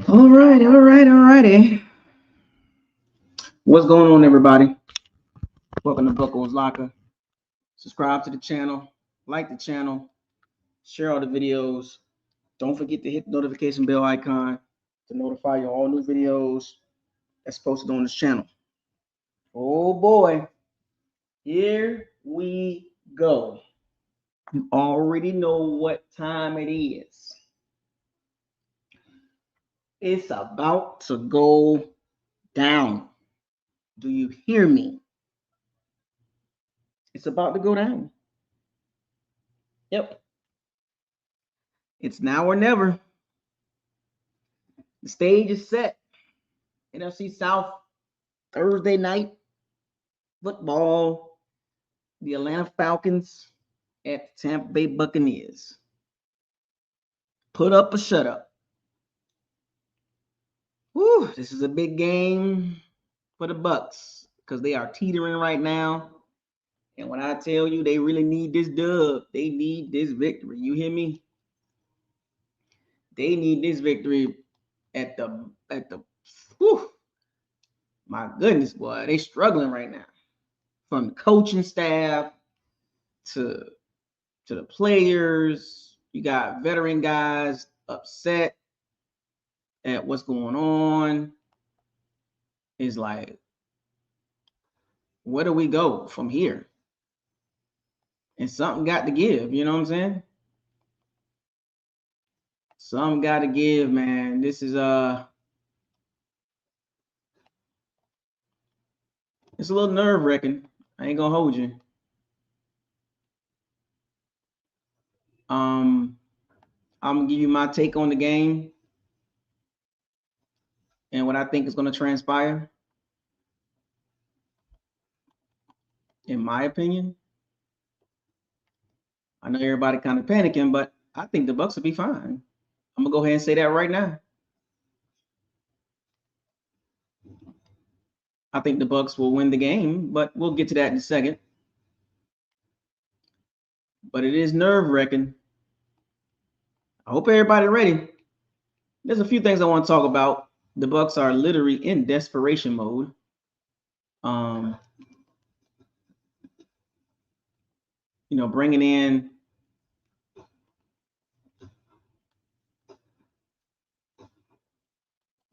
Alrighty. What's going on, everybody? Welcome to Buckles Locker. Subscribe to the channel, like the channel, share all the videos. Don't forget to hit the notification bell icon to notify you all new videos that's posted on this channel. Oh boy, here we go. You already know what time it is. It's about to go down. Do you hear me? It's about to go down. Yep. It's now or never. The stage is set. NFC South Thursday night football. The Atlanta Falcons at the Tampa Bay Buccaneers. Put up or shut up. Whew, this is a big game for the Bucs because they are teetering right now. And when I tell you they really need this dub, they need this victory. You hear me? They need this victory at the whew, my goodness, boy, they struggling right now. From the coaching staff to the players, you got veteran guys upset at what's going on. It's like, where do we go from here? And something got to give, you know what I'm saying? Something got to give, man. This is it's a little nerve-wracking. I ain't gonna hold you. I'm gonna give you my take on the game and what I think is gonna transpire. In my opinion, I know everybody kind of panicking, but I think the Bucs will be fine. I'm gonna go ahead and say that right now. I think the Bucs will win the game, but we'll get to that in a second. But it is nerve-wracking. I hope everybody ready. There's a few things I want to talk about. The Bucs are literally in desperation mode.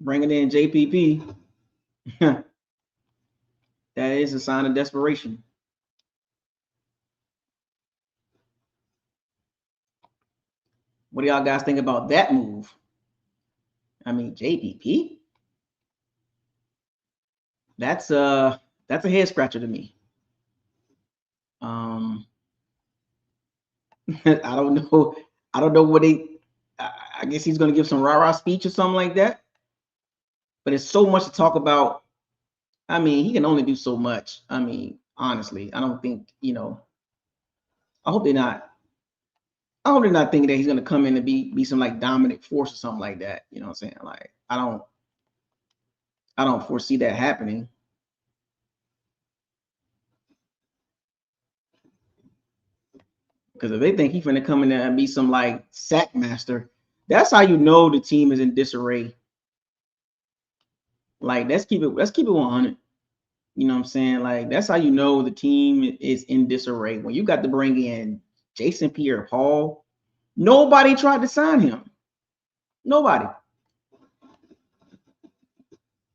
Bringing in JPP. That is a sign of desperation. What do y'all guys think about that move? I mean, JPP? That's a head scratcher to me. I don't know. I don't know what I guess he's going to give some rah-rah speech or something like that. But it's so much to talk about. I mean, he can only do so much. I mean, honestly, I don't think, I hope they're not thinking that he's going to come in and be some like dominant force or something like that. You know what I'm saying? Like, I don't foresee that happening. Because if they think he's going to come in there and be some like sack master, that's how you know the team is in disarray. Like, let's keep it 100. You know what I'm saying? Like, that's how you know the team is in disarray. When you got to bring in Jason Pierre-Paul, nobody tried to sign him. Nobody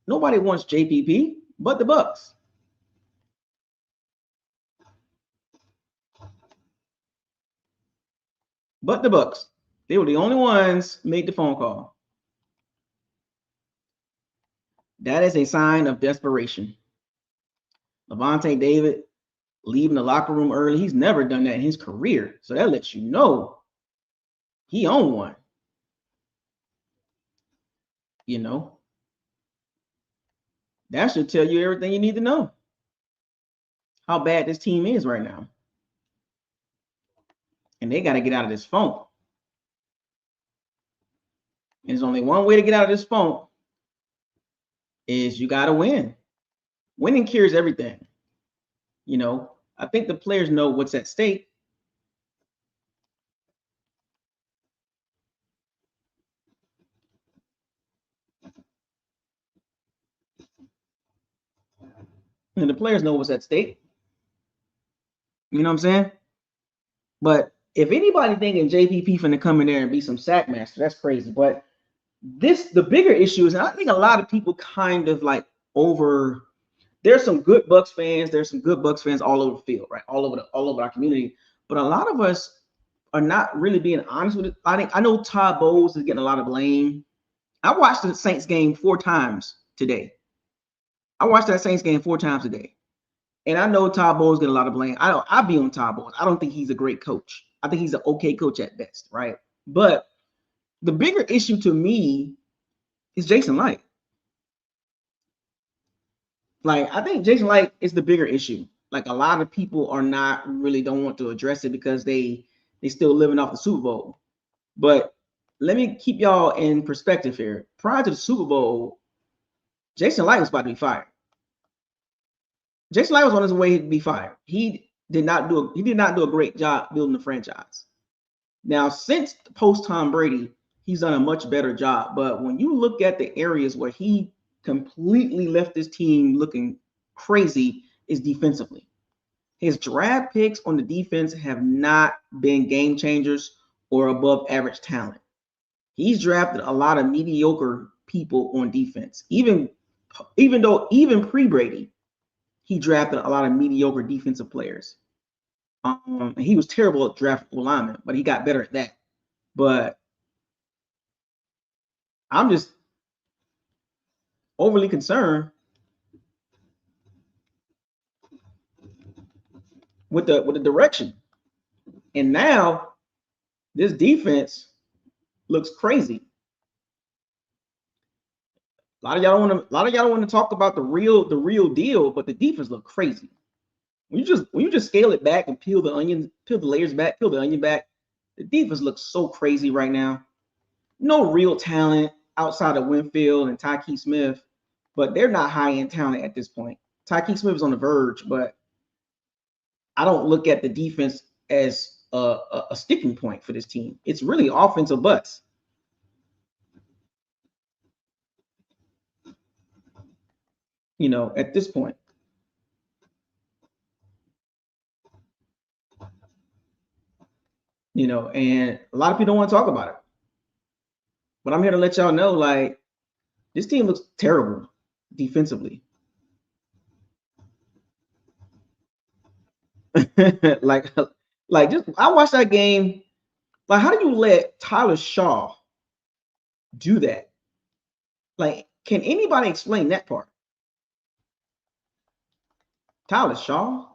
wants JPP but the Bucs. But the Bucs. They were the only ones made the phone call. That is a sign of desperation. Levante David leaving the locker room early. He's never done that in his career. So that lets you know he owned one. You know, that should tell you everything you need to know. How bad this team is right now. And they got to get out of this funk. And there's only one way to get out of this funk is you got to win. Winning cures everything. You know, I think the players know what's at stake. And the players know what's at stake. You know what I'm saying? But if anybody thinking JPP finna come in there and be some sack master, that's crazy. But the bigger issue is, and I think a lot of people kind of like over. There's some good Bucs fans. There's some good Bucs fans all over the field, right? All over our community. But a lot of us are not really being honest with it. I know Todd Bowles is getting a lot of blame. I watched the Saints game 4 times today. I watched that Saints game 4 times today. And I know Todd Bowles get a lot of blame. I'll be on Todd Bowles. I don't think he's a great coach. I think he's an okay coach at best, right? But the bigger issue to me is Jason Licht. Like, I think Jason Licht is the bigger issue. Like, a lot of people don't want to address it because they still living off the Super Bowl. But let me keep y'all in perspective here. Prior to the Super Bowl, Jason Licht was about to be fired. Jason Licht was on his way to be fired. He did not do a great job building the franchise. Now, since post Tom Brady, he's done a much better job. But when you look at the areas where he completely left this team looking crazy is defensively. His draft picks on the defense have not been game changers or above average talent. He's drafted a lot of mediocre people on defense. Even pre-Brady, he drafted a lot of mediocre defensive players. He was terrible at drafting linemen, but he got better at that. But I'm just overly concerned with the direction. And now this defense looks crazy. A lot of y'all don't want to talk about the real deal, but the defense look crazy. When you just scale it back and peel the layers back, peel the onion back, the defense looks so crazy right now. No real talent outside of Winfield and Tyke Smith, but they're not high-end talent at this point. Tyke Smith is on the verge, but I don't look at the defense as a sticking point for this team. It's really offensive butts. You know, at this point. You know, and a lot of people don't want to talk about it. But I'm here to let y'all know, like, this team looks terrible defensively. like just I watched that game. Like, how do you let Tyler Shaw do that? Like, can anybody explain that part? Tyler Shaw?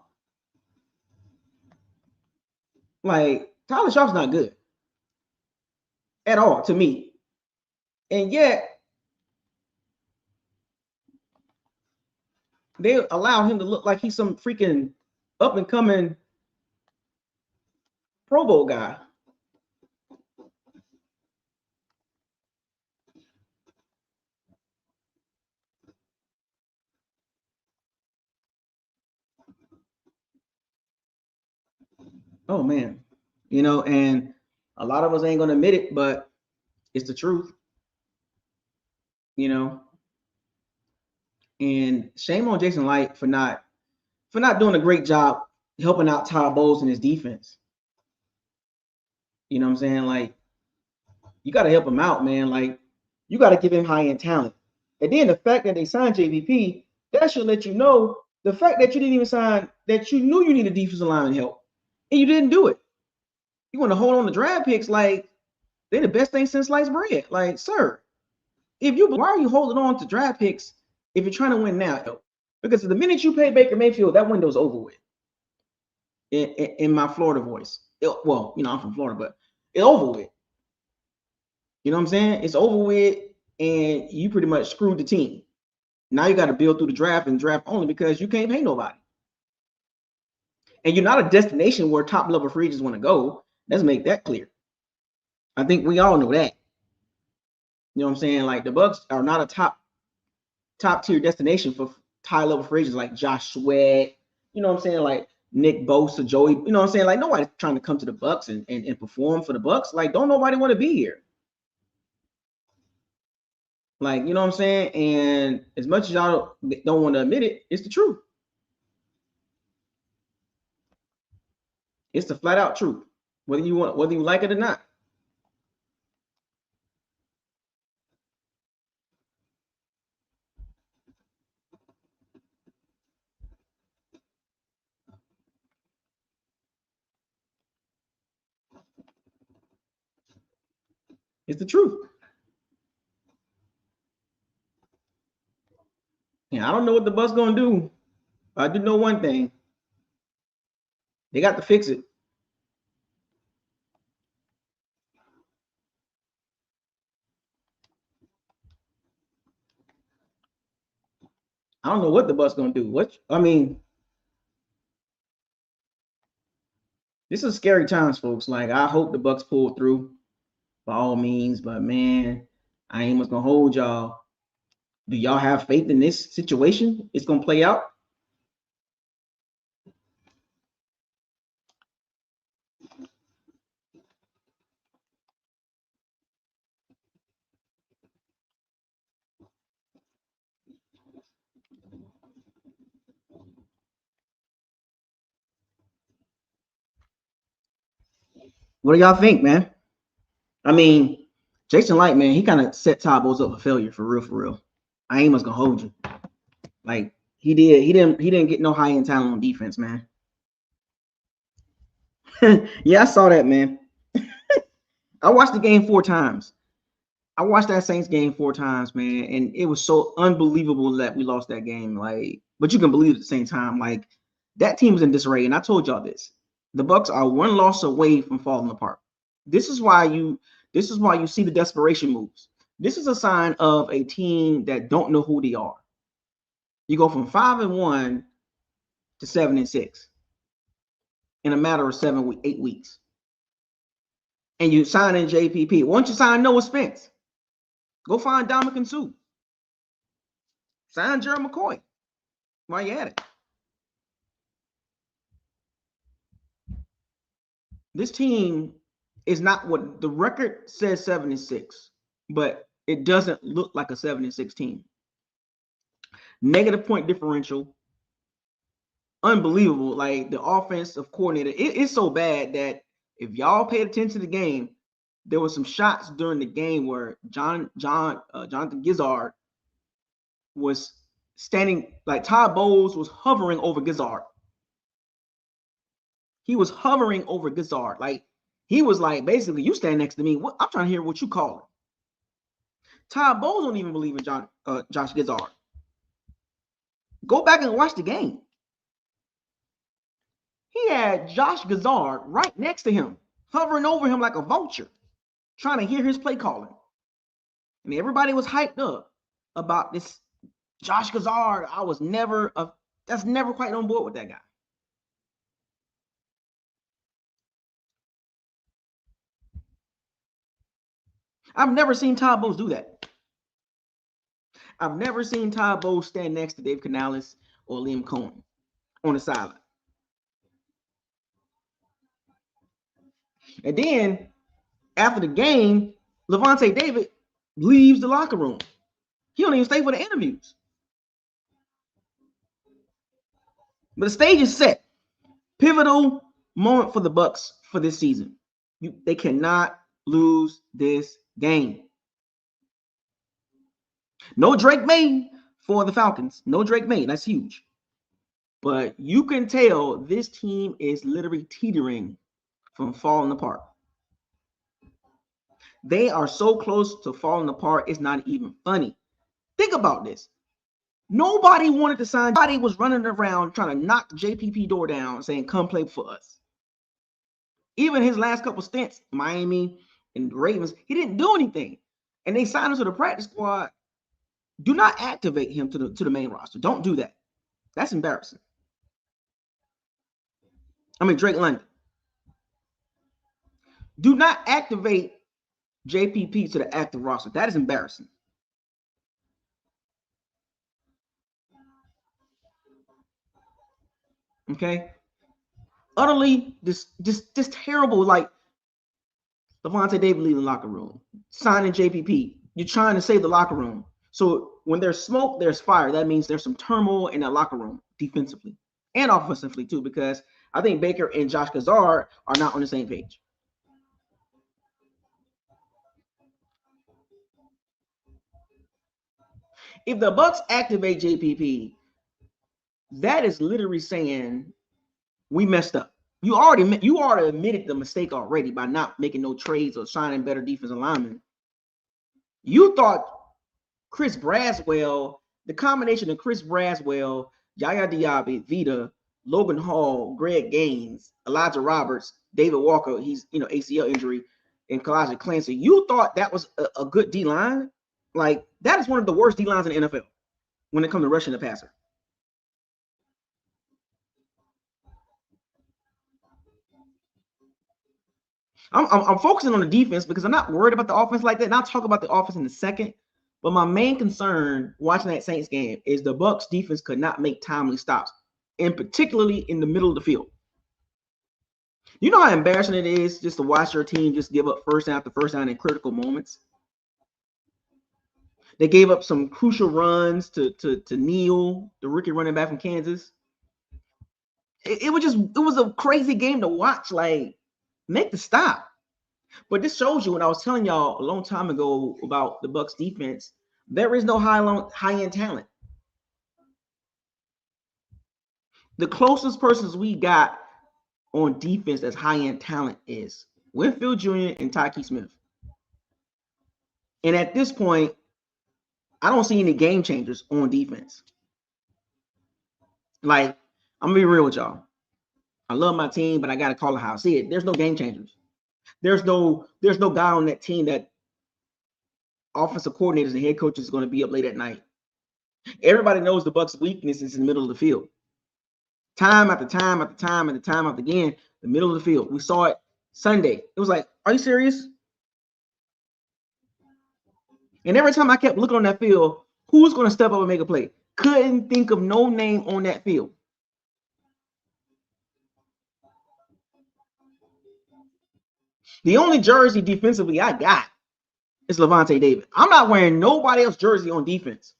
Like, Tyler Shaw's not good at all to me. And yet, they allow him to look like he's some freaking up and coming Pro Bowl guy. Oh man, you know, and a lot of us ain't gonna admit it, but it's the truth, you know. And shame on Jason Licht for not doing a great job helping out Todd Bowles and his defense. You know what I'm saying? Like, you got to help him out, man. Like, you got to give him high-end talent. And then the fact that they signed JVP, that should let you know the fact that you didn't even sign, that you knew you needed defensive lineman help, and you didn't do it. You want to hold on to draft picks like they're the best thing since sliced bread. Like, sir, why are you holding on to draft picks if you're trying to win now? Because the minute you pay Baker Mayfield, that window's over with. In my Florida voice. Well, you know, I'm from Florida, but it's over with. You know what I'm saying? It's over with, and you pretty much screwed the team. Now you got to build through the draft and draft only because you can't pay nobody. And you're not a destination where top level free agents want to go. Let's make that clear. I think we all know that. You know what I'm saying? Like the Bucs are not a top tier destination for high level free agents like Josh Sweat. You know what I'm saying? Like Nick Bosa, Joey. You know what I'm saying? Like nobody's trying to come to the Bucs and perform for the Bucs. Like don't nobody want to be here. Like you know what I'm saying? And as much as y'all don't want to admit it, it's the truth. It's the flat out truth. Whether you like it or not. It's the truth. Yeah, I don't know what the Bucs gonna do. I do know one thing. They got to fix it. I don't know what the Bucs gonna do. This is scary times, folks. Like I hope the Bucs pull through by all means, but man, I ain't much gonna hold y'all. Do y'all have faith in this situation? It's gonna play out. What do y'all think, man? I mean, Jason Light, man, he kind of set Todd Bowles up for failure for real, for real. I ain't much gonna hold you. Like he didn't get no high end talent on defense, man. Yeah, I saw that, man. I watched the game 4 times. I watched that Saints game 4 times, man, and it was so unbelievable that we lost that game. Like, but you can believe at the same time, like that team was in disarray. And I told y'all this: the Bucs are one loss away from falling apart. This is why you. This is why you see the desperation moves. This is a sign of a team that don't know who they are. You go from 5-1 to 7-6 in a matter of 8 weeks, and you sign in JPP. Once you sign Noah Spence, go find Dominican Sue. Sign Gerald McCoy while you at it. This team is not what the record says 7-6, but it doesn't look like a 7-6 team. Negative point differential. Unbelievable. Like the offensive coordinator, it's so bad that if y'all paid attention to the game, there were some shots during the game where Jonathan Gizzard was standing, like Todd Bowles was hovering over Gizzard. He was hovering over Gizzard. Like he was like, basically, you stand next to me. I'm trying to hear what you call it. Todd Bowles don't even believe in Josh Gizzard. Go back and watch the game. He had Josh Gizzard right next to him, hovering over him like a vulture, trying to hear his play calling. And everybody was hyped up about this Josh Gizzard. That's never quite on board with that guy. I've never seen Todd Bowles do that. I've never seen Todd Bowles stand next to Dave Canales or Liam Cohen on the sideline. And then after the game, Levante David leaves the locker room. He don't even stay for the interviews. But the stage is set. Pivotal moment for the Bucs for this season. They cannot lose this game. No Drake May for the Falcons. No Drake May. That's huge. But you can tell this team is literally teetering from falling apart. They are so close to falling apart, it's not even funny. Think about this. Nobody wanted to sign. Nobody was running around trying to knock JPP door down saying, come play for us. Even his last couple stints, Miami and Ravens, he didn't do anything. And they signed him to the practice squad. Do not activate him to the main roster. Don't do that. That's embarrassing. I mean, Drake London. Do not activate JPP to the active roster. That is embarrassing. Okay, utterly just terrible. Like Lavonte David leaving the locker room, signing JPP. You're trying to save the locker room. So when there's smoke, there's fire. That means there's some turmoil in that locker room defensively and offensively too, because I think Baker and Josh Kazar are not on the same page. If the Bucs activate JPP, that is literally saying we messed up. You already admitted the mistake already by not making no trades or signing better defensive linemen. You thought Chris Braswell, the combination of Chris Braswell, Yaya Diaby, Vita, Logan Hall, Greg Gaines, Elijah Roberts, David Walker, he's ACL injury, and Kalijah Clancy. You thought that was a good D line? Like, that is one of the worst D lines in the NFL when it comes to rushing the passer. I'm focusing on the defense because I'm not worried about the offense like that. And I'll talk about the offense in a second. But my main concern watching that Saints game is the Bucs defense could not make timely stops, and particularly in the middle of the field. You know how embarrassing it is just to watch your team just give up first down after first down in critical moments. They gave up some crucial runs to Neal, the rookie running back from Kansas. It was a crazy game to watch. Like, make the stop. But this shows you what I was telling y'all a long time ago about the Bucs defense. There is no high-end talent. The closest persons we got on defense that's high-end talent is Winfield Jr. and Tyke Smith. And at this point, I don't see any game changers on defense. Like, I'm gonna be real with y'all. I love my team, but I gotta call it how I see it. There's no game changers. There's no guy on that team that offensive coordinators and head coaches is going to be up late at night. Everybody knows the Bucs' weakness is in the middle of the field. Time after time after time after time after again, the middle of the field. We saw it Sunday. It was like, are you serious? And every time I kept looking on that field, who's going to step up and make a play? Couldn't think of no name on that field. The only jersey defensively I got is Lavonte David. I'm not wearing nobody else's jersey on defense.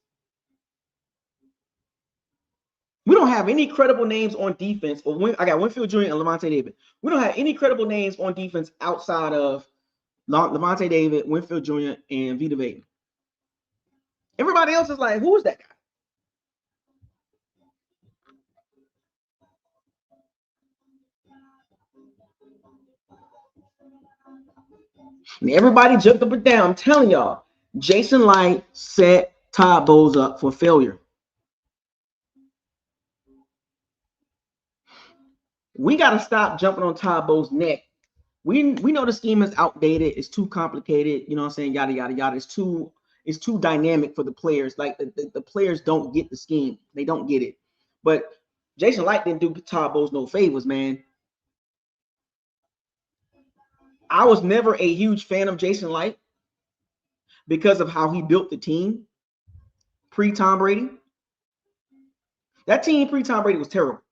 We don't have any credible names on defense. I got Winfield Jr. and Lavonte David. We don't have any credible names on defense outside of Lavonte David, Winfield Jr., and Vita Vea. Everybody else is like, who is that guy? And everybody jumped up and down. I'm telling y'all, Jason Light set Todd Bowles up for failure. We got to stop jumping on Todd Bowles' neck. We know the scheme is outdated. It's too complicated. You know what I'm saying? Yada, yada, yada. It's too dynamic for the players. Like, the players don't get the scheme. They don't get it. But Jason Light didn't do Todd Bowles no favors, man. I was never a huge fan of Jason Light because of how he built the team pre-Tom Brady. That team pre-Tom Brady was terrible.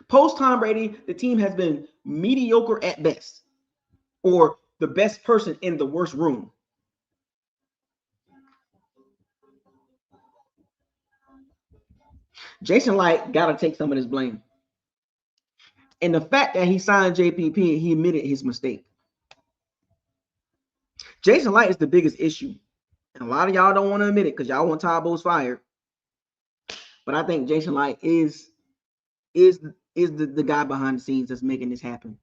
Post-Tom Brady, the team has been mediocre at best, or the best person in the worst room. Jason Light got to take some of this blame. And the fact that he signed JPP, he admitted his mistake. Jason Light is the biggest issue. And a lot of y'all don't want to admit it because y'all want Todd Bowles fired. But I think Jason Light is the guy behind the scenes that's making this happen.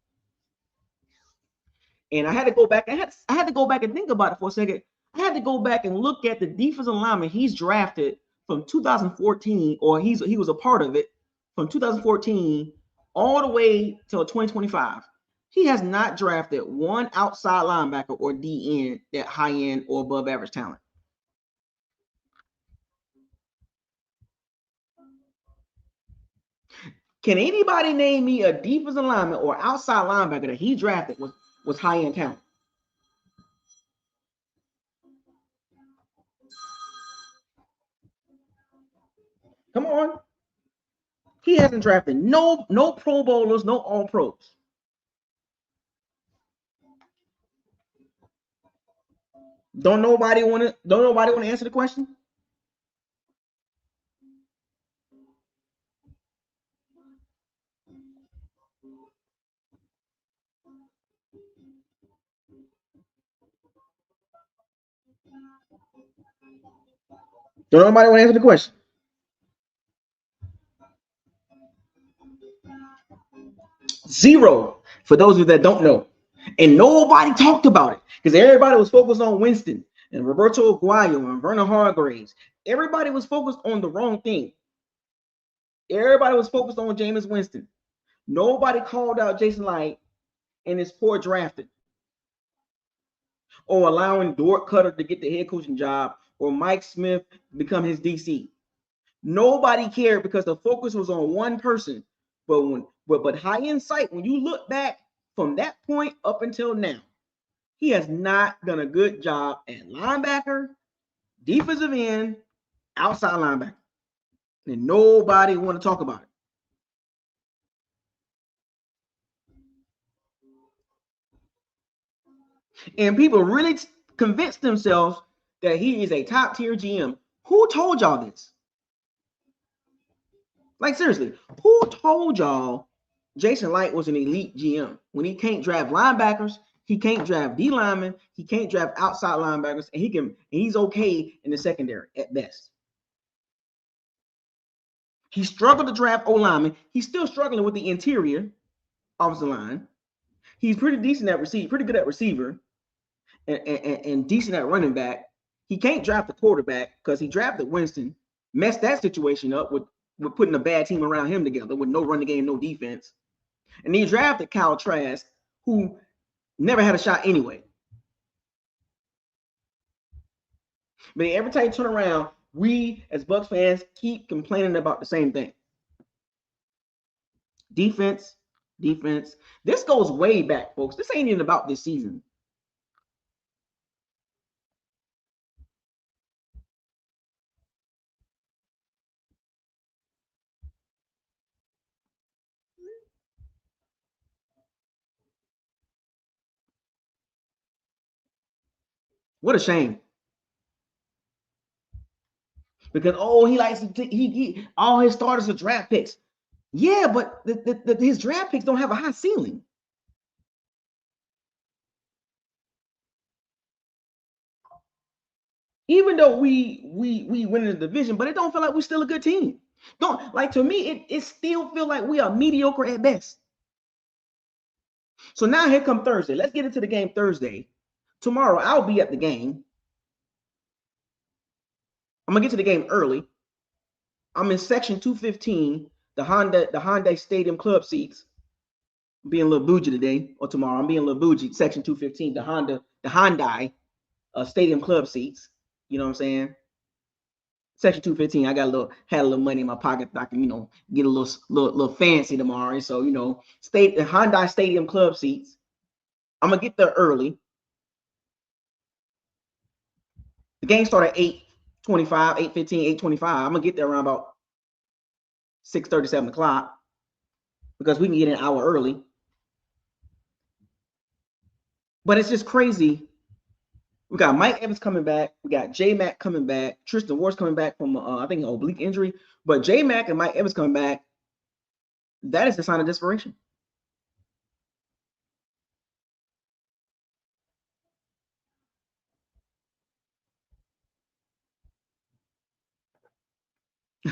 And I had to go back. I had to go back and think about it for a second. I had to go back and look at the defensive lineman he's drafted from 2014, or he was a part of it from 2014 all the way till 2025. He has not drafted one outside linebacker or DN that high end or above average talent. Can anybody name me a defensive lineman or outside linebacker that he drafted was high-end talent. Come on. He hasn't drafted no Pro Bowlers, no All Pros. Don't nobody want to answer the question? Don't nobody want to answer the question? Zero, for those of you that don't know. And nobody talked about it because everybody was focused on Winston and Roberto Aguayo and Vernon Hargraves. Everybody was focused on the wrong thing. Everybody was focused on Jameis Winston. Nobody called out Jason Light and his poor drafting, or allowing Dort Cutter to get the head coaching job, or Mike Smith become his DC. Nobody cared because the focus was on one person. But high insight, when you look back from that point up until now, he has not done a good job at linebacker, defensive end, outside linebacker. And nobody want to talk about it. And people really convinced themselves that he is a top tier GM. Who told y'all this? Like, seriously, who told y'all Jason Light was an elite GM when he can't draft linebackers, he can't draft D linemen, he can't draft outside linebackers, and he's okay in the secondary at best. He struggled to draft O linemen. He's still struggling with the interior offensive line. He's pretty decent at receiver, pretty good at receiver, and decent at running back. He can't draft the quarterback because he drafted Winston, messed that situation up with putting a bad team around him together with no running game, no defense. And he drafted Kyle Trask, who never had a shot anyway. But every time you turn around, we as Bucs fans keep complaining about the same thing. Defense. This goes way back, folks. This ain't even about this season. What a shame. Because he likes to all his starters are draft picks. Yeah, but his draft picks don't have a high ceiling. Even though we win the division, but it don't feel like we're still a good team. Don't, like, to me, it still feel like we are mediocre at best. So now here come Thursday. Let's get into the game Thursday. Tomorrow I'll be at the game. I'm gonna get to the game early. I'm in section 215, the Hyundai Stadium club seats. I'm being a little bougie today or tomorrow. I'm being a little bougie. Section 215, the Hyundai Stadium club seats. You know what I'm saying? Section 215. I got had a little money in my pocket that I can, get a little fancy tomorrow. And so, the Hyundai Stadium club seats. I'm gonna get there early. The game started at 8:25, 8:15, 8:25. I'm gonna get there around about 6:30, 7 o'clock because we can get an hour early. But it's just crazy. We got Mike Evans coming back. We got J-Mac coming back. Tristan Wirfs coming back from, I think, an oblique injury. But J-Mac and Mike Evans coming back, that is the sign of desperation.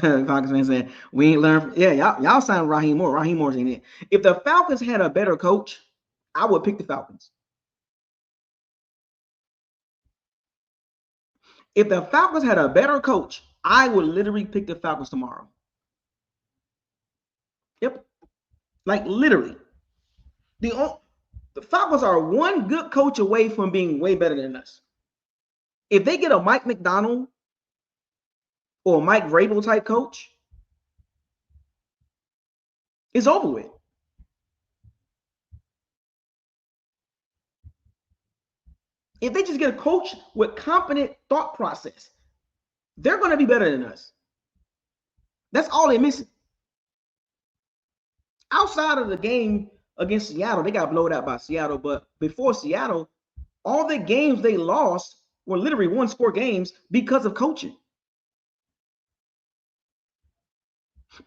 Falcons fans saying, we ain't learned. Yeah, y'all signed Raheem Moore. Raheem Moore's in it. If the Falcons had a better coach, I would pick the Falcons. If the Falcons had a better coach, I would literally pick the Falcons tomorrow. Yep. Like, literally. The Falcons are one good coach away from being way better than us. If they get a Mike McDonald or a Mike Vrabel type coach, it's over with. If they just get a coach with competent thought process, they're going to be better than us. That's all they're missing. Outside of the game against Seattle, they got blown out by Seattle. But before Seattle, all the games they lost were literally one-score games because of coaching.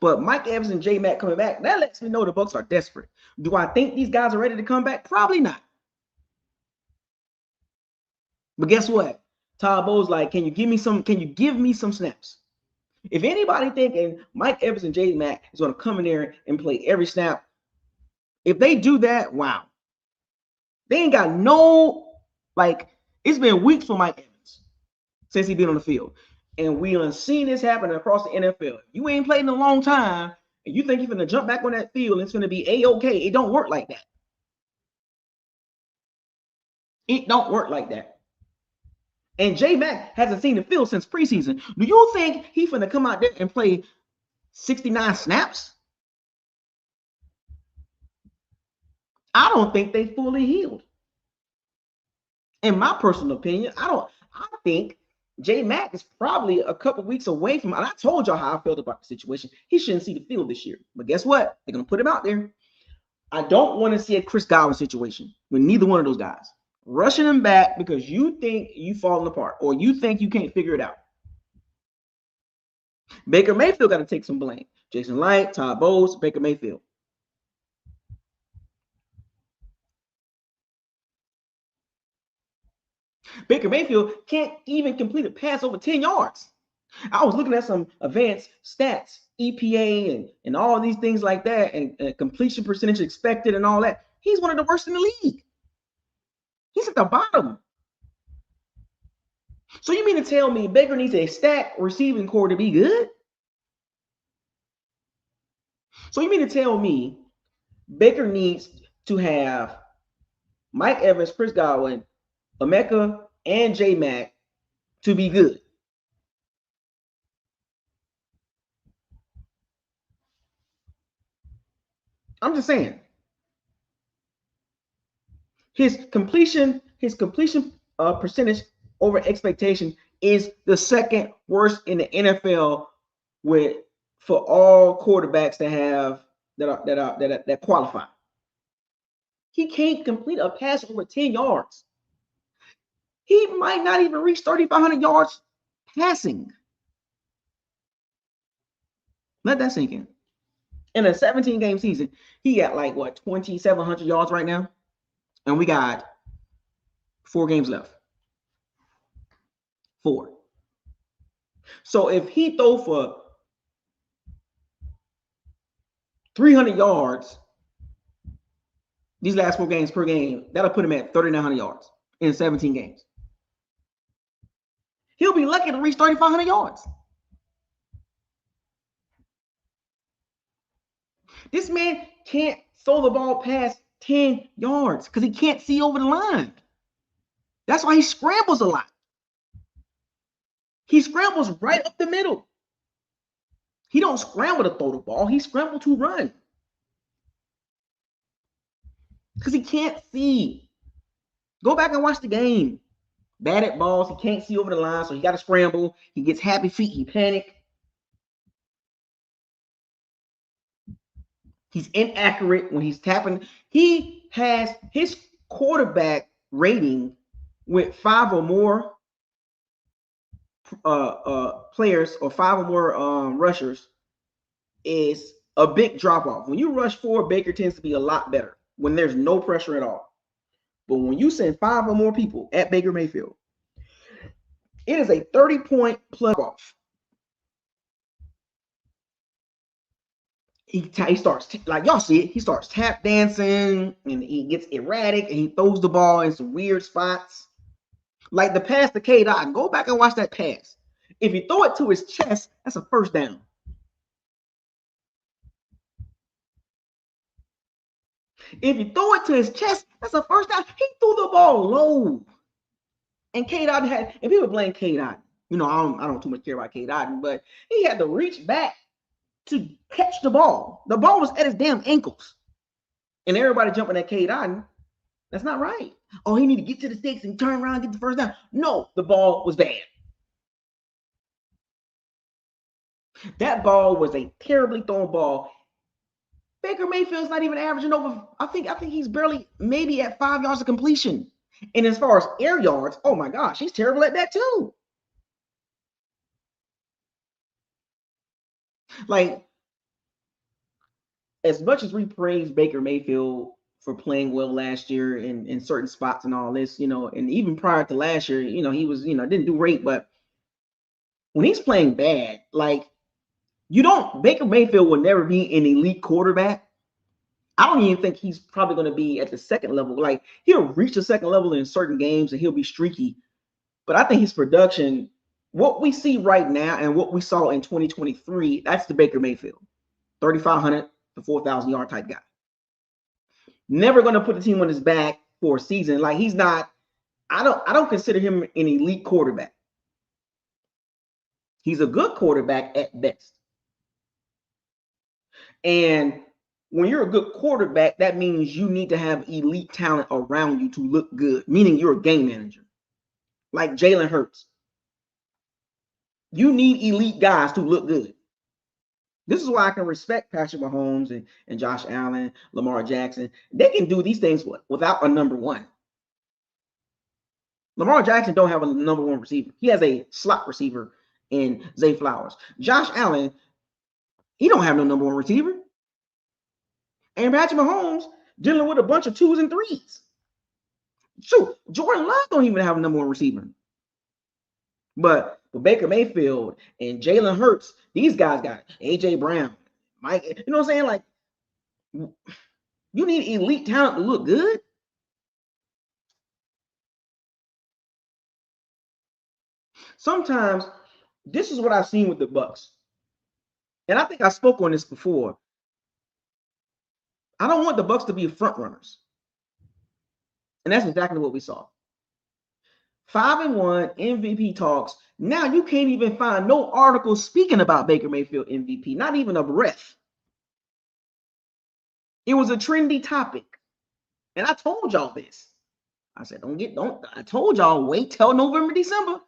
But Mike Evans and J Mac coming back, that lets me know the Bucs are desperate. Do I think these guys are ready to come back? Probably not. But guess what? Todd Bowles like, can you give me some snaps? If anybody thinking Mike Evans and J Mac is going to come in there and play every snap, if they do that, wow. They ain't got no, like, it's been weeks for Mike Evans since he's been on the field. And we done seen this happen across the NFL. You ain't played in a long time, and you think you're going to jump back on that field and it's going to be A-okay. It don't work like that. It don't work like that. And J-Mac hasn't seen the field since preseason. Do you think he's going to come out there and play 69 snaps? I don't think they fully healed. In my personal opinion, I think J-Mac is probably a couple weeks away from, and I told y'all how I felt about the situation. He shouldn't see the field this year. But guess what? They're going to put him out there. I don't want to see a Chris Godwin situation with neither one of those guys. Rushing him back because you think you falling apart or you think you can't figure it out. Baker Mayfield got to take some blame. Jason Light, Todd Bowles, Baker Mayfield. Baker Mayfield can't even complete a pass over 10 yards. I was looking at some advanced stats, EPA and all these things like that, and completion percentage expected and all that. He's one of the worst in the league. He's at the bottom. So you mean to tell me Baker needs a stacked receiving core to be good? So you mean to tell me Baker needs to have Mike Evans, Chris Godwin, Emeka, and J-Mac to be good? I'm just saying. His completion percentage over expectation is the second worst in the NFL for all quarterbacks that qualify. He can't complete a pass over 10 yards. He might not even reach 3,500 yards passing. Let that sink in. In a 17-game season, he got like, 2,700 yards right now? And we got 4 games left. 4. So if he throw for 300 yards these last 4 games per game, that'll put him at 3,900 yards in 17 games. He'll be lucky to reach 3,500 yards. This man can't throw the ball past 10 yards because he can't see over the line. That's why he scrambles a lot. He scrambles right up the middle. He don't scramble to throw the ball. He scrambles to run. Because he can't see. Go back and watch the game. Bad at balls. He can't see over the line, so he got to scramble. He gets happy feet. He panic. He's inaccurate when he's tapping. He has his quarterback rating with 5 or more players or 5 or more rushers is a big drop off. When you rush 4, Baker tends to be a lot better when there's no pressure at all. But when you send 5 or more people at Baker Mayfield, it is a 30-point plus off. He starts, like y'all see it, he starts tap dancing and he gets erratic and he throws the ball in some weird spots. Like the pass to K. Dot. Go back and watch that pass. If you throw it to his chest, that's a first down. If you throw it to his chest, that's a first down. He threw the ball low. And K. Dot and people blame K. Dot. You know, I don't too much care about K. Dot, but he had to reach back to catch the ball. The ball was at his damn ankles. And everybody jumping at K. Dot. That's not right. Oh, he need to get to the sticks and turn around and get the first down. No, the ball was bad. That ball was a terribly thrown ball. Baker Mayfield's not even averaging over. I think he's barely maybe at 5 yards of completion. And as far as air yards, oh my gosh, he's terrible at that too. Like, as much as we praise Baker Mayfield for playing well last year in certain spots and all this, and even prior to last year, he was, didn't do great, but when he's playing bad, like, Baker Mayfield will never be an elite quarterback. I don't even think he's probably going to be at the second level. Like, he'll reach the second level in certain games and he'll be streaky. But I think his production, what we see right now and what we saw in 2023, that's the Baker Mayfield. 3,500 to 4,000 yard type guy. Never going to put the team on his back for a season. Like, he's not, I don't consider him an elite quarterback. He's a good quarterback at best. And when you're a good quarterback, that means you need to have elite talent around you to look good, meaning you're a game manager. Like Jalen Hurts. You need elite guys to look good. This is why I can respect Patrick Mahomes and Josh Allen, Lamar Jackson. They can do these things without a number one. Lamar Jackson don't have a number one receiver. He has a slot receiver in Zay Flowers. Josh Allen, he don't have no number one receiver. And Patrick Mahomes dealing with a bunch of 2s and 3s. Shoot, Jordan Love don't even have a number one receiver. But Baker Mayfield and Jalen Hurts, these guys got A.J. Brown, Mike. You know what I'm saying? Like, you need elite talent to look good. Sometimes this is what I've seen with the Bucs. And I think I spoke on this before. I don't want the Bucs to be front runners. And that's exactly what we saw. 5-1 MVP talks. Now you can't even find no article speaking about Baker Mayfield MVP, not even a breath. It was a trendy topic. And I told y'all this. I said, I told y'all, wait till November, December.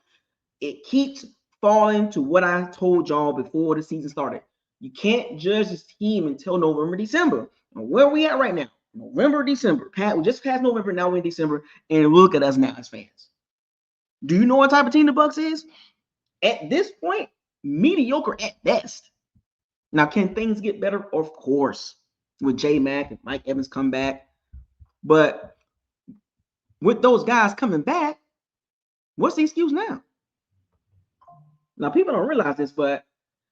It keeps falling to what I told y'all before the season started. You can't judge this team until November, December. And where are we at right now? November, December. We just passed November, now we're in December, and look at us now as fans. Do you know what type of team the Bucs is? At this point, mediocre at best. Now, can things get better? Of course, with J Mac and Mike Evans come back. But with those guys coming back, what's the excuse now? Now, people don't realize this, but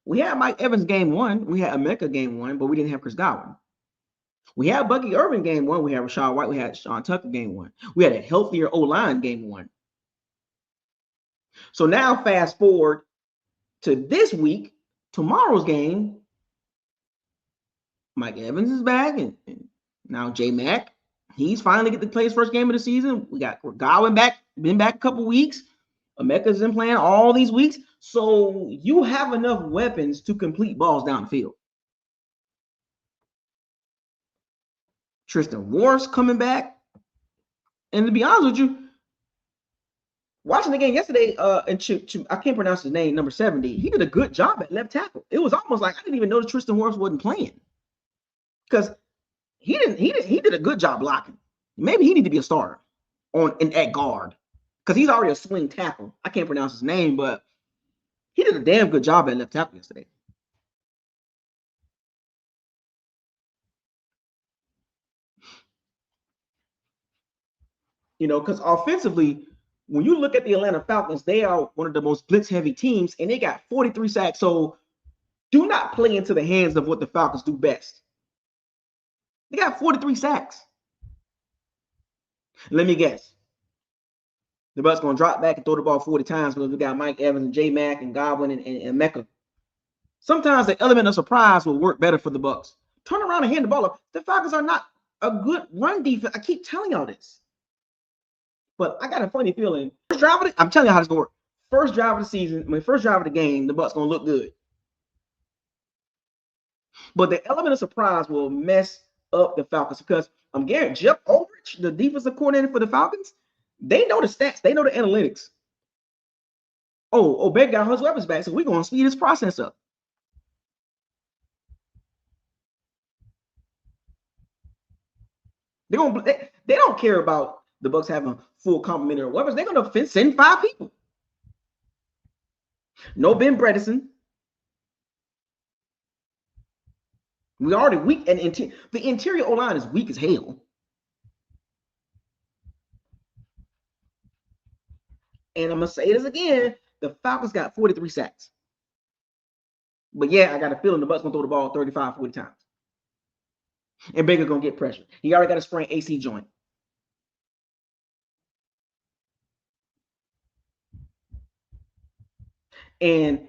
we had Mike Evans game 1. We had Emeka game 1, but we didn't have Chris Godwin. We had Bucky Irvin game 1. We had Rashad White. We had Sean Tucker game 1. We had a healthier O-line game 1. So now fast forward to this week, tomorrow's game. Mike Evans is back, and now J Mac, he's finally get to play his first game of the season. We got Godwin back, been back a couple weeks. Emeka's been playing all these weeks. So you have enough weapons to complete balls downfield. Tristan Wirfs coming back. And to be honest with you, watching the game yesterday, and I can't pronounce his name, number 70, he did a good job at left tackle. It was almost like I didn't even notice Tristan Wirfs wasn't playing. Because he did a good job blocking. Maybe he need to be a starter at guard. Because he's already a swing tackle. I can't pronounce his name, but he did a damn good job at left tackle yesterday. Because offensively, when you look at the Atlanta Falcons, they are one of the most blitz-heavy teams, and they got 43 sacks. So do not play into the hands of what the Falcons do best. They got 43 sacks. Let me guess. The Bucs going to drop back and throw the ball 40 times because we got Mike Evans and J Mac and Godwin and Mecca. Sometimes the element of surprise will work better for the Bucs. Turn around and hand the ball up. The Falcons are not a good run defense. I keep telling y'all this. But I got a funny feeling. I'm telling you how this going to work. First drive of the season, first drive of the game, the Bucs going to look good. But the element of surprise will mess of the Falcons because I'm guaranteed Jeff Ulrich, the defensive coordinator for the Falcons, they know the stats, they know the analytics. Oh, Baker got his weapons back, so we're going to speed this process up. They don't care about the Bucs having full complement of weapons. They're going to send 5 people. No Ben Bredesen. We already weak, and the interior O-line is weak as hell. And I'm going to say this again. The Falcons got 43 sacks. But yeah, I got a feeling the Bucs going to throw the ball 35, 40 times. And Baker going to get pressure. He already got a sprained AC joint. And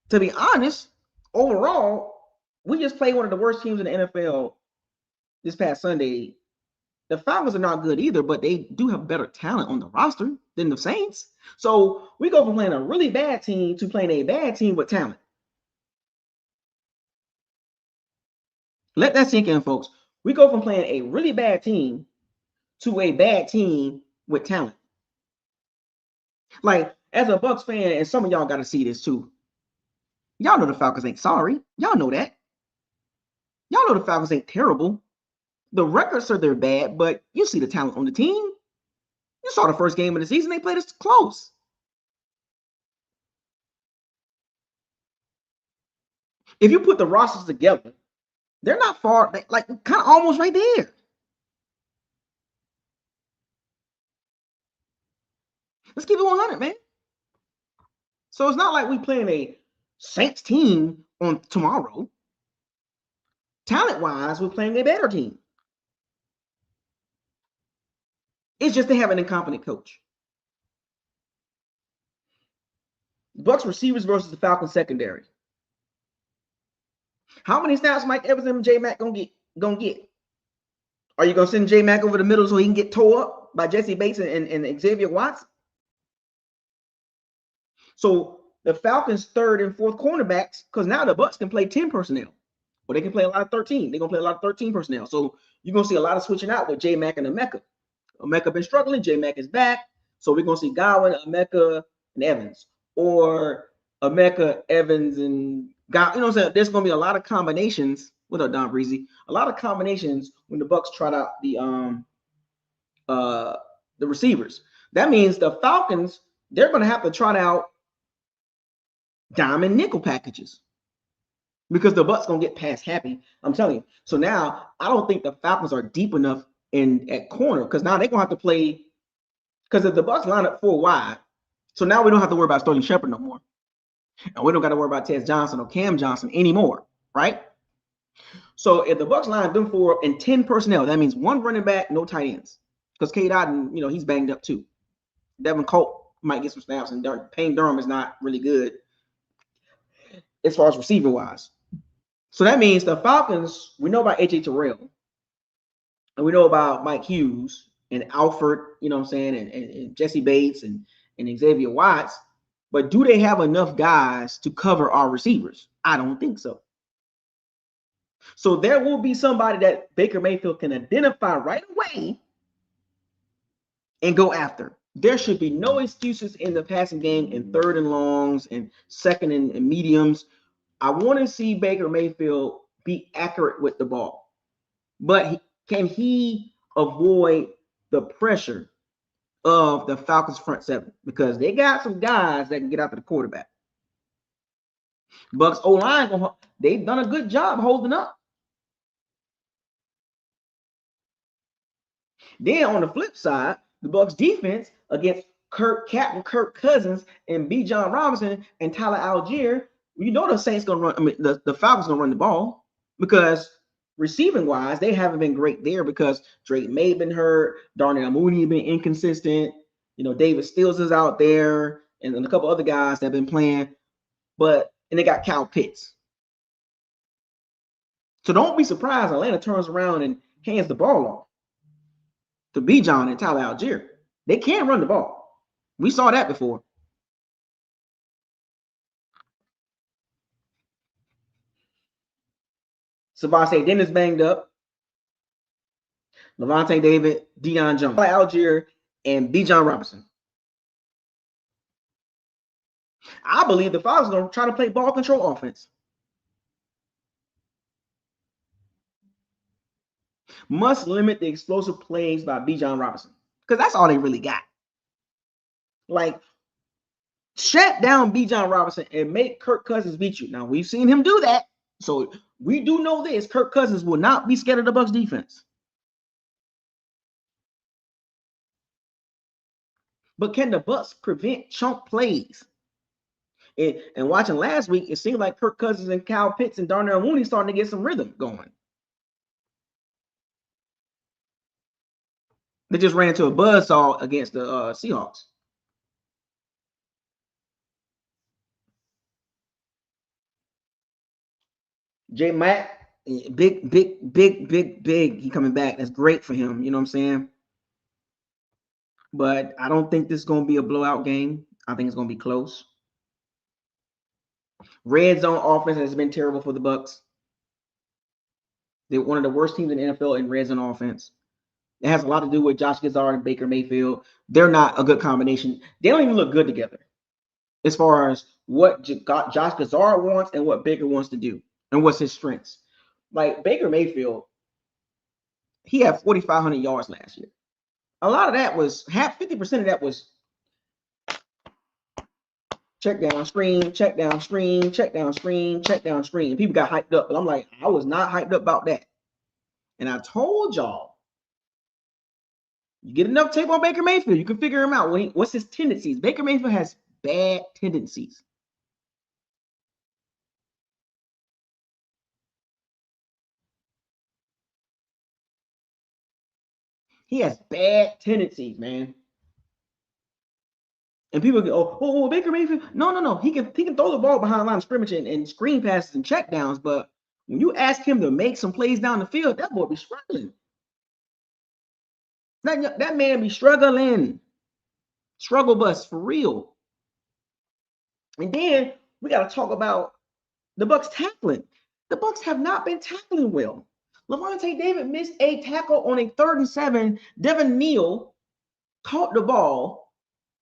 to be honest, overall, we just played one of the worst teams in the NFL this past Sunday. The Falcons are not good either, but they do have better talent on the roster than the Saints. So we go from playing a really bad team to playing a bad team with talent. Let that sink in, folks. We go from playing a really bad team to a bad team with talent. Like, as a Bucs fan, and some of y'all got to see this too. Y'all know the Falcons ain't sorry. Y'all know that. Y'all know the Falcons ain't terrible. The records are they're bad, but you see the talent on the team. You saw the first game of the season. They played us close. If you put the rosters together, they're not far, like kind of almost right there. Let's keep it 100, man. So it's not like we playing a Saints team on tomorrow. Talent-wise, we're playing a better team. It's just they have an incompetent coach. Bucs receivers versus the Falcons secondary. How many snaps Mike Evans and J Mac gonna get? Are you gonna send J Mac over the middle so he can get tore up by Jesse Bates and Xavier Watts? So the Falcons' third and fourth cornerbacks, because now the Bucs can play 10 personnel, or they can play a lot of 13. They're gonna play a lot of 13 personnel. So you're gonna see a lot of switching out with J Mac and Emeka. Emeka been struggling. J Mac is back, so we're gonna see Godwin, Emeka, and Evans, or Emeka, Evans, and God. You know what I'm saying? There's gonna be a lot of combinations. What up, Don Breezy? A lot of combinations when the Bucs trot out the receivers. That means the Falcons, they're gonna have to trot out diamond nickel packages because the Bucs gonna get past happy. I'm telling you. So now I don't think the Falcons are deep enough at corner because now they're gonna have to play because if the Bucs line up 4 wide, so now we don't have to worry about Sterling Shepard no more, and we don't got to worry about Tez Johnson or Cam Johnson anymore, right? So if the Bucs line them 4 and 10 personnel, that means 1 running back, no tight ends, because Cade Otton, he's banged up too. Devin Colt might get some snaps, and Payne Durham is not really good as far as receiver wise. So that means the Falcons, we know about AJ Terrell, and we know about Mike Hughes and Alford, you know what I'm saying, and Jesse Bates and Xavier Watts. But do they have enough guys to cover our receivers? I don't think so. So there will be somebody that Baker Mayfield can identify right away and go after. There should be no excuses in the passing game in 3rd and longs and 2nd and mediums. I want to see Baker Mayfield be accurate with the ball. But can he avoid the pressure of the Falcons front 7? Because they got some guys that can get after the quarterback. Bucs O-line, they've done a good job holding up. Then on the flip side, the Bucs defense against Captain Kirk Cousins and B. John Robinson and Tyler Algier, you know the Saints gonna run. I mean, the Falcons gonna run the ball because receiving wise, they haven't been great there because Drake May been hurt, Darnell Mooney been inconsistent. David Stills is out there, and a couple other guys that have been playing, and they got Kyle Pitts. So don't be surprised Atlanta turns around and hands the ball off to B. John and Tyler Algier. They can't run the ball. We saw that before. Savase Dennis banged up. Levante David, Deion Jones, Algier, and Bijan Robinson. I believe the Falcons are going to try to play ball control offense. Must limit the explosive plays by Bijan Robinson because that's all they really got. Like, shut down Bijan Robinson and make Kirk Cousins beat you. Now, we've seen him do that. So we do know this. Kirk Cousins will not be scared of the Bucs defense. But can the Bucs prevent chunk plays? And watching last week, it seemed like Kirk Cousins and Kyle Pitts and Darnell Mooney starting to get some rhythm going. They just ran into a buzzsaw against the Seahawks. J Matt, big. He coming back. That's great for him. You know what I'm saying? But I don't think this is going to be a blowout game. I think it's going to be close. Red zone offense has been terrible for the Bucs. They're one of the worst teams in the NFL in red zone offense. It has a lot to do with Josh Gizzard and Baker Mayfield. They're not a good combination. They don't even look good together as far as what Josh Gizzard wants and what Baker wants to do and what's his strengths. Like Baker Mayfield, he had 4,500 yards last year. A lot of that was 50% of that was check down, screen, check down, screen, check down, screen, check down, screen. And people got hyped up, but I'm like, I was not hyped up about that. And I told y'all, you get enough tape on Baker Mayfield, you can figure him out. What's his tendencies? Baker Mayfield has bad tendencies. He has bad tendencies, man. And people go, oh, Baker Mayfield. No. He can throw the ball behind the line of scrimmage and screen passes and checkdowns. But when you ask him to make some plays down the field, that boy be struggling. That man be struggling. Struggle bus for real. And then we got to talk about the Bucs tackling. The Bucs have not been tackling well. Levante David missed a tackle on a 3rd and 7. Devin Neal caught the ball.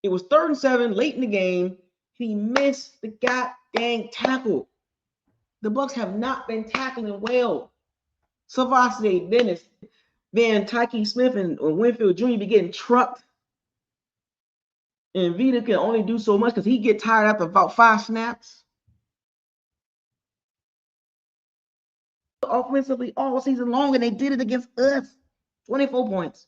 It was 3rd and 7 late in the game. He missed the goddamn tackle. The Bucs have not been tackling well. Savasde, Dennis, then Tyke Smith and Winfield Jr. be getting trucked. And Vita can only do so much because he get tired after about 5 snaps. Offensively all season long, and they did it against us. 24 points.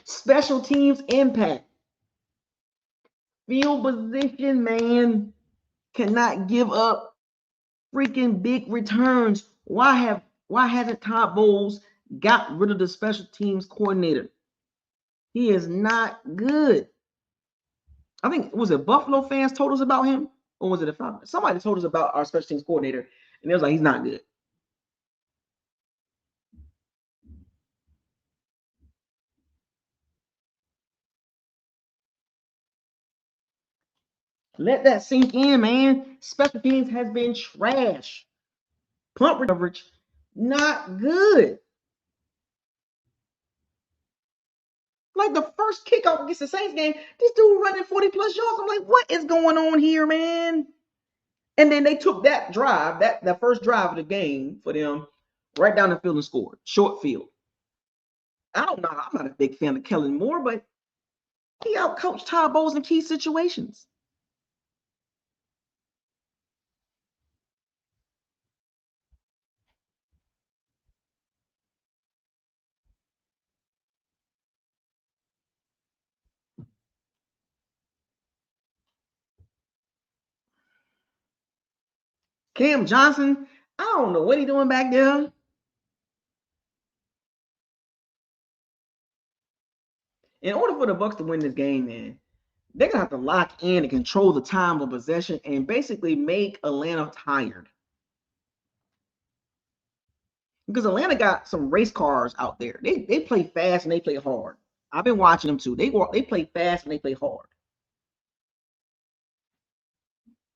Special teams impact. Field position, man, cannot give up freaking big returns. Why hasn't Todd Bowles got rid of the special teams coordinator? He is not good. I think, was it Buffalo fans told us about him? Or was it a Falcons? Somebody told us about our special teams coordinator, and it was like, he's not good. Let that sink in, man. Special teams has been trash. Punt coverage, not good. Like the first kickoff against the Saints game, this dude running 40+ yards. I'm like, what is going on here, man? And then they took that drive, that first drive of the game for them, right down the field and scored. Short field. I don't know. I'm not a big fan of Kellen Moore, but he outcoached Todd Bowles in key situations. Cam Johnson, I don't know what he's doing back there. In order for the Bucs to win this game, man, they're going to have to lock in and control the time of possession and basically make Atlanta tired. Because Atlanta got some race cars out there. They play fast and they play hard. I've been watching them too. They play fast and they play hard.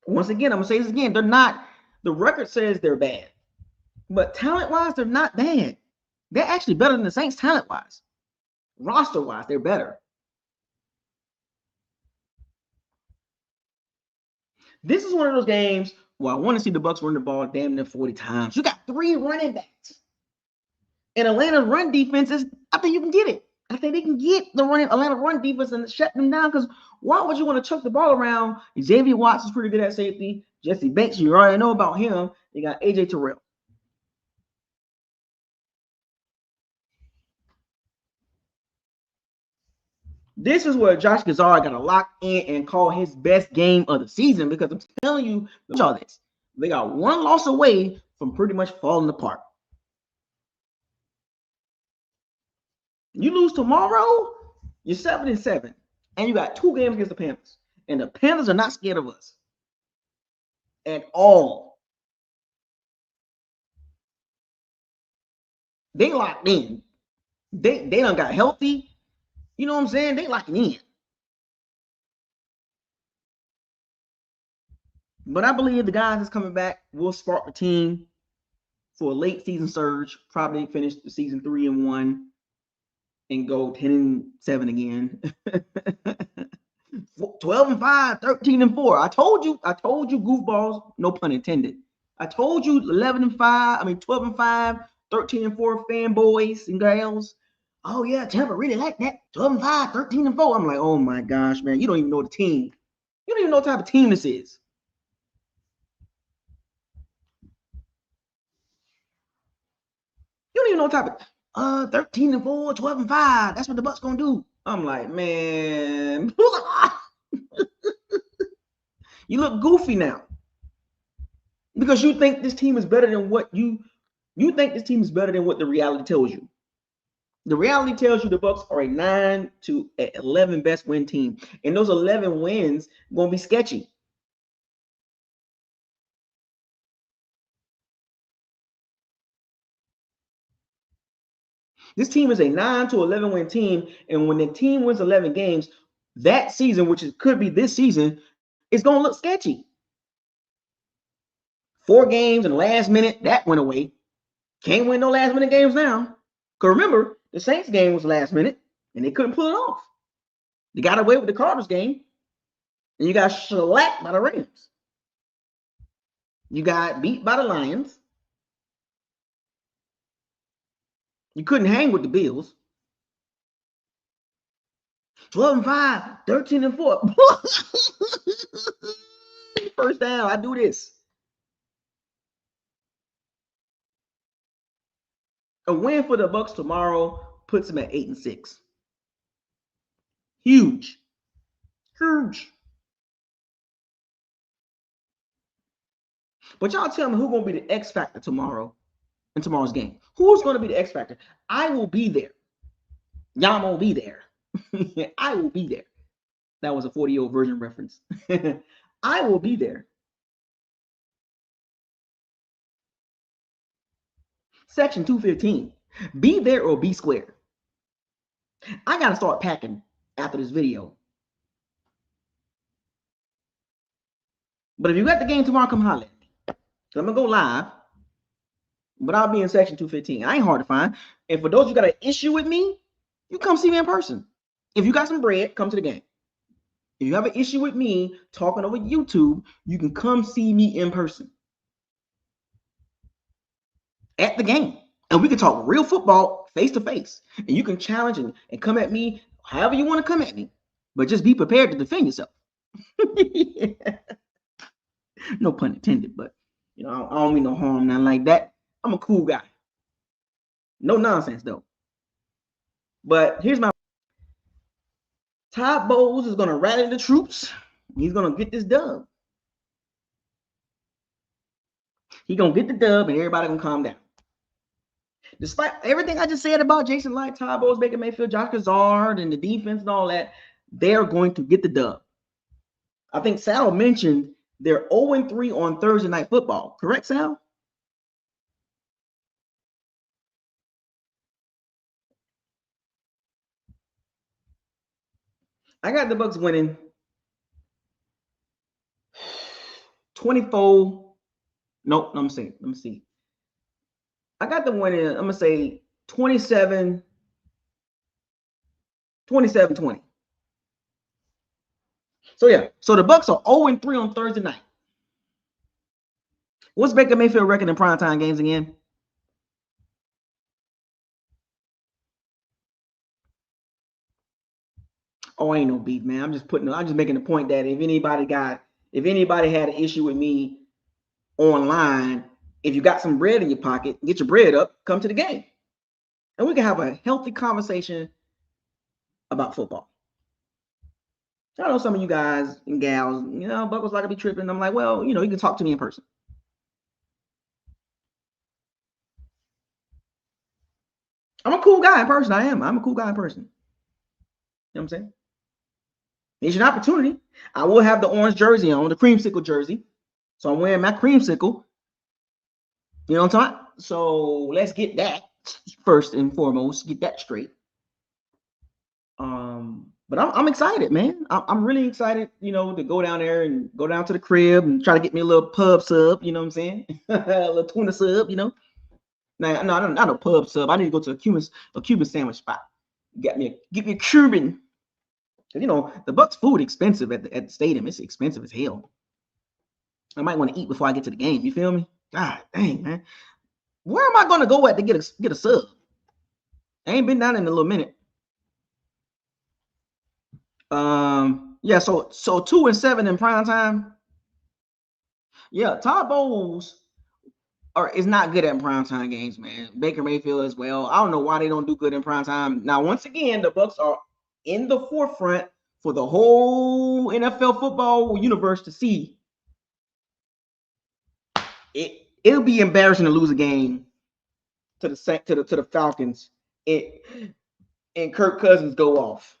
Once again, I'm going to say this again. They're not, the record says they're bad. But talent-wise, they're not bad. They're actually better than the Saints talent-wise. Roster-wise, they're better. This is one of those games where I want to see the Bucs run the ball damn near 40 times. You got 3 running backs. And Atlanta's run defense is, I think you can get it. I think they can get the Atlanta run defense and shut them down, because why would you want to chuck the ball around? Xavier Watts is pretty good at safety. Jesse Banks, you already know about him. You got AJ Terrell. This is where Josh Gazar got to lock in and call his best game of the season, because I'm telling you, this, they got one loss away from pretty much falling apart. You lose tomorrow, you're 7-7, and you got 2 games against the Panthers, and the Panthers are not scared of us at all. They locked in. They done got healthy. You know what I'm saying? They locking in. But I believe the guys that's coming back will spark the team for a late season surge. Probably finish the season 3-1 and go 10-7 again. 12-5, 13-4. I told you, goofballs, no pun intended. I told you 11-5, 12-5, 13-4 fanboys and girls. Oh yeah, Tampa really like that. 12-5, 13-4. I'm like, oh my gosh, man, you don't even know the team. You don't even know what type of team this is. You don't even know what type of 13-4, 12-5. That's what the Bucs gonna do. I'm like, man, you look goofy now because you think this team is better than what you think this team is better than what the reality tells you. The reality tells you the Bucs are a 9-11 best win team, and those 11 wins gonna be sketchy. This team is a 9-11 win team, and when the team wins 11 games, that season, which could be this season, is gonna look sketchy. 4 games in the last minute, that went away. Can't win no last minute games now. Because remember, the Saints game was last minute, and they couldn't pull it off. They got away with the Cardinals game, and you got shellacked by the Rams. You got beat by the Lions. You couldn't hang with the Bills. 12-5, 13-4. First down, I do this. A win for the Bucs tomorrow puts them at 8-6. Huge. Huge. But y'all tell me who's going to be the X factor tomorrow in tomorrow's game. Who's going to be the X factor? I will be there. Y'all won't be there. I will be there. That was a 40-year-old version reference. I will be there. Section 215. Be there or be square. I got to start packing after this video. But if you got the game tomorrow, come holler at me. I'm going to go live. But I'll be in section 215. I ain't hard to find. And for those who got an issue with me, you come see me in person. If you got some bread, come to the game. If you have an issue with me talking over YouTube, you can come see me in person at the game. And we can talk real football face to face. And you can challenge and come at me however you want to come at me. But just be prepared to defend yourself. No pun intended, but I don't mean no harm, nothing like that. I'm a cool guy. No nonsense, though. But here's my... Todd Bowles is going to rally the troops. He's going to get this dub. He's going to get the dub, and everybody going to calm down. Despite everything I just said about Jason Light, Todd Bowles, Baker Mayfield, Josh Gazard, and the defense and all that, they're going to get the dub. I think Sal mentioned they're 0-3 on Thursday Night Football. Correct, Sal? I got the Bucs winning 24. Nope, let me see. I got them winning, I'm going to say 27-20. So yeah, so the Bucs are 0-3 on Thursday night. What's Baker Mayfield record in primetime games again? Oh, ain't no beef, man. I'm just making the point that if anybody had an issue with me online, if you got some bread in your pocket, get your bread up, come to the game. And we can have a healthy conversation about football. I know some of you guys and gals, Buckles like to be tripping. I'm like, well, you can talk to me in person. I'm a cool guy in person. I'm a cool guy in person. You know what I'm saying? It's an opportunity. I will have the orange jersey on, the creamsicle jersey. So I'm wearing my creamsicle. You know what I'm talking about? So let's get that first and foremost. Get that straight. But I'm excited, man. I'm really excited, to go down there and go down to the crib and try to get me a little pub sub. You know what I'm saying? A little tuna sub. Now, no, not a pub sub. I need to go to a Cuban sandwich spot. Get me a Cuban. The Bucs food expensive at the stadium. It's expensive as hell. I might want to eat before I get to the game. You feel me? God dang, man. Where am I gonna go at to get a sub? I ain't been down in a little minute. Yeah, so 2-7 in prime time. Yeah, Todd Bowles is not good at primetime games, man. Baker Mayfield as well. I don't know why they don't do good in primetime. Now, once again, the Bucs are in the forefront for the whole NFL football universe to see. It'll be embarrassing to lose a game to the Falcons and Kirk Cousins go off.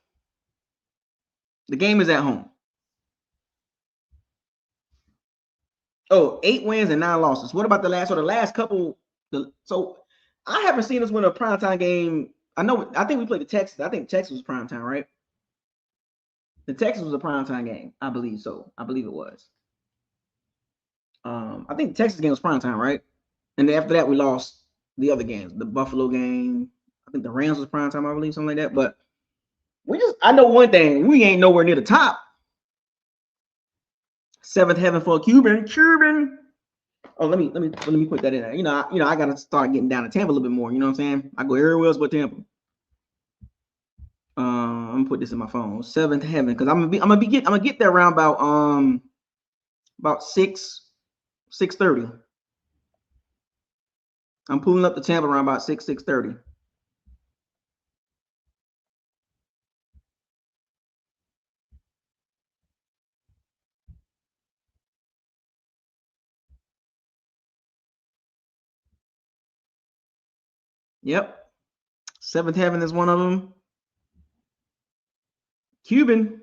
The game is at home. Oh, 8 wins and 9 losses. What about the last couple? So I haven't seen us win a primetime game. I think we played the Texans. I think Texas was primetime, right? The Texas was a primetime game. I believe so. I believe it was. I think the Texas game was primetime, right? And then after that, we lost the other games. The Buffalo game. I think the Rams was primetime, I believe, something like that. But I know one thing. We ain't nowhere near the top. 7th heaven for a Cuban. Oh, let me put that in there. I gotta start getting down to Tampa a little bit more. You know what I'm saying? I go everywhere else but Tampa. I'm gonna put this in my phone. 7th heaven, because I'm gonna get there around about 6:30. I'm pulling up to Tampa around about 6:30. Yep. 7th heaven is one of them. Cuban.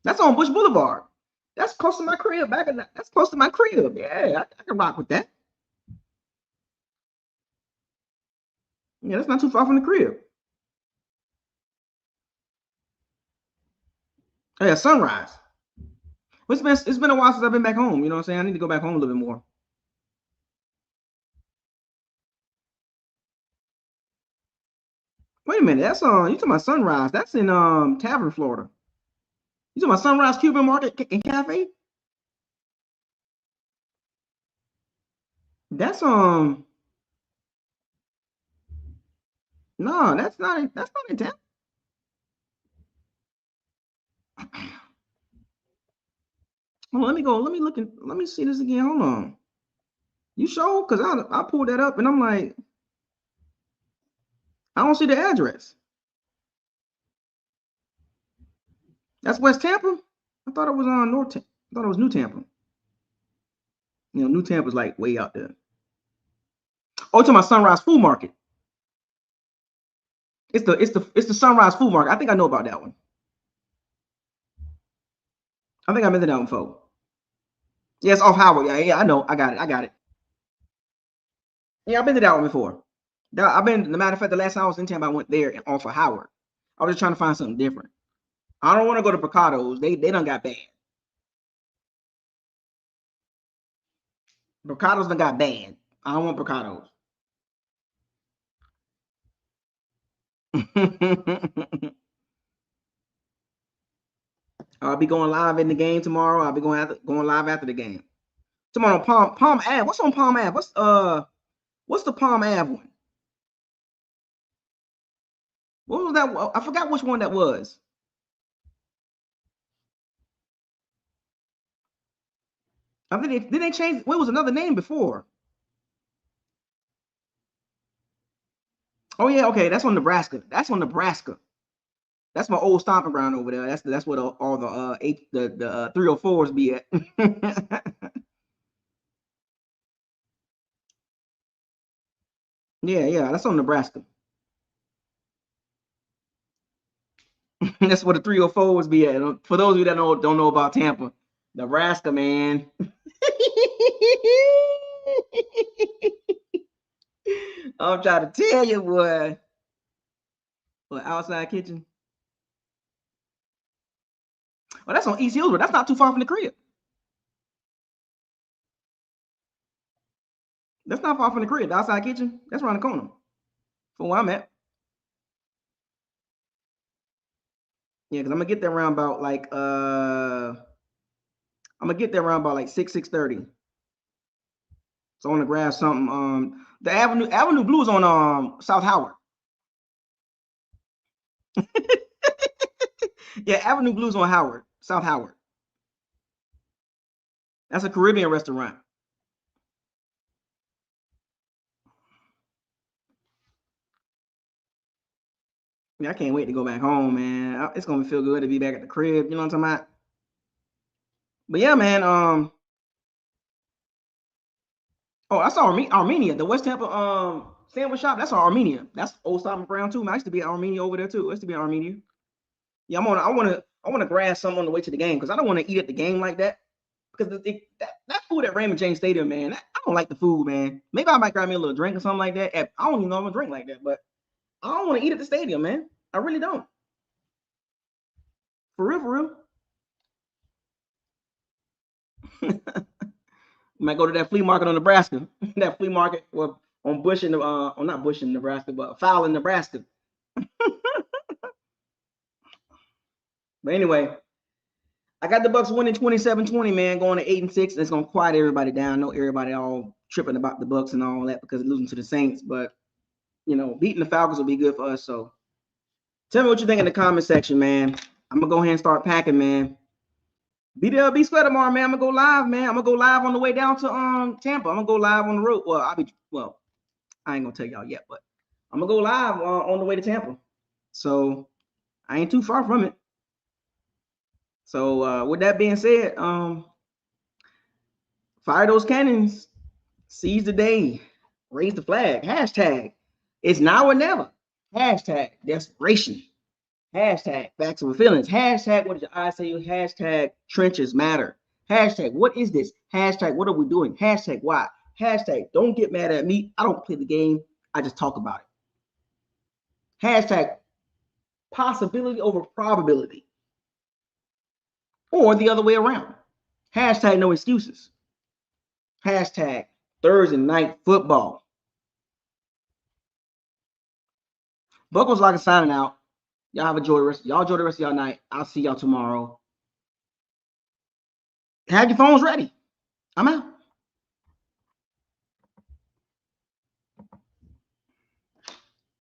That's on Bush Boulevard. That's close to my crib. That's close to my crib. Yeah, I can rock with that. Yeah, that's not too far from the crib. Oh, yeah, Sunrise. It's been a while since I've been back home. You know what I'm saying? I need to go back home a little bit more. Wait a minute. That's you talking about Sunrise? That's in Tavern, Florida. You talking about Sunrise Cuban Market and Cafe? That's no, that's not in town. Well, let me go. Let me see this again. Hold on. You sure? Because I pulled that up and I'm like, I don't see the address. That's West Tampa? I thought it was on North Tampa. I thought it was New Tampa. New Tampa's like way out there. Oh, to my Sunrise Food Market. It's the Sunrise Food Market. I think I know about that one. I think I've been to that one before. Yes, off Howard. Yeah, I know. I got it. Yeah, I've been to that one before. I've been. The matter of fact, the last time I was in Tampa, I went there and off of Howard. I was just trying to find something different. I don't want to go to Picado's. They done got bad. Picado's done got bad. I don't want Picado's. I'll be going live in the game tomorrow. I'll be going live after the game. Tomorrow, Palm Ave. What's on Palm Ave? What's the Palm Ave one? What was that? I forgot which one that was. I think did they change? What was another name before? Oh yeah, okay. That's on Nebraska. That's on Nebraska. That's my old stomping ground over there. That's what all the 304s be at. Yeah, that's on Nebraska. That's where the 304s be at. For those of you that don't know about Tampa, Nebraska, man. I'm trying to tell you, boy. What, outside kitchen? Well, that's on East Hillsborough. That's not too far from the crib. That's not far from the crib. The outside kitchen. That's around the corner from where I'm at. Yeah, because I'm gonna get there around about like 6:30. So I want to grab something. The Avenue Blue is on South Howard. Yeah, Avenue Blue's on Howard, South Howard. That's a Caribbean restaurant. Yeah, I can't wait to go back home, man. It's gonna feel good to be back at the crib. You know what I'm talking about? But yeah, man. Oh, I saw Armenia, the West Tampa sandwich shop. That's on Armenia. That's old stomping ground too. Man, I used to be at Armenia over there too. I used to be in Armenia. Yeah, I wanna grab something on the way to the game because I don't want to eat at the game like that. Because that food at Raymond James Stadium, man, I don't like the food, man. Maybe I might grab me a little drink or something like that. I don't even know I'm gonna drink like that, but I don't want to eat at the stadium, man. I really don't. For real, for real. Might go to that flea market on Nebraska. That flea market on Bush in not Bush in Nebraska, but Fowl in Nebraska. But anyway, I got the Bucs winning 27-20, man, going to 8-6. And it's gonna quiet everybody down. I know everybody all tripping about the Bucs and all that because of losing to the Saints, but beating the Falcons will be good for us. So tell me what you think in the comment section, man. I'm gonna go ahead and start packing, man. Be there, be square tomorrow, man. I'm gonna go live, man. I'm gonna go live on the way down to Tampa. I'm gonna go live on the road. Well, I ain't gonna tell y'all yet, but I'm gonna go live on the way to Tampa. So I ain't too far from it. So with that being said, fire those cannons, seize the day, raise the flag. Hashtag it's now or never. Hashtag desperation. Hashtag facts and feelings. Hashtag what did your eyes say? Hashtag trenches matter. Hashtag what is this? Hashtag what are we doing? Hashtag why? Hashtag don't get mad at me. I don't play the game. I just talk about it. Hashtag possibility over probability. Or the other way around. Hashtag no excuses. Hashtag Thursday night football. Buckles like a signing out. Y'all enjoy the rest of y'all night. I'll see y'all tomorrow. Have your phones ready. I'm out.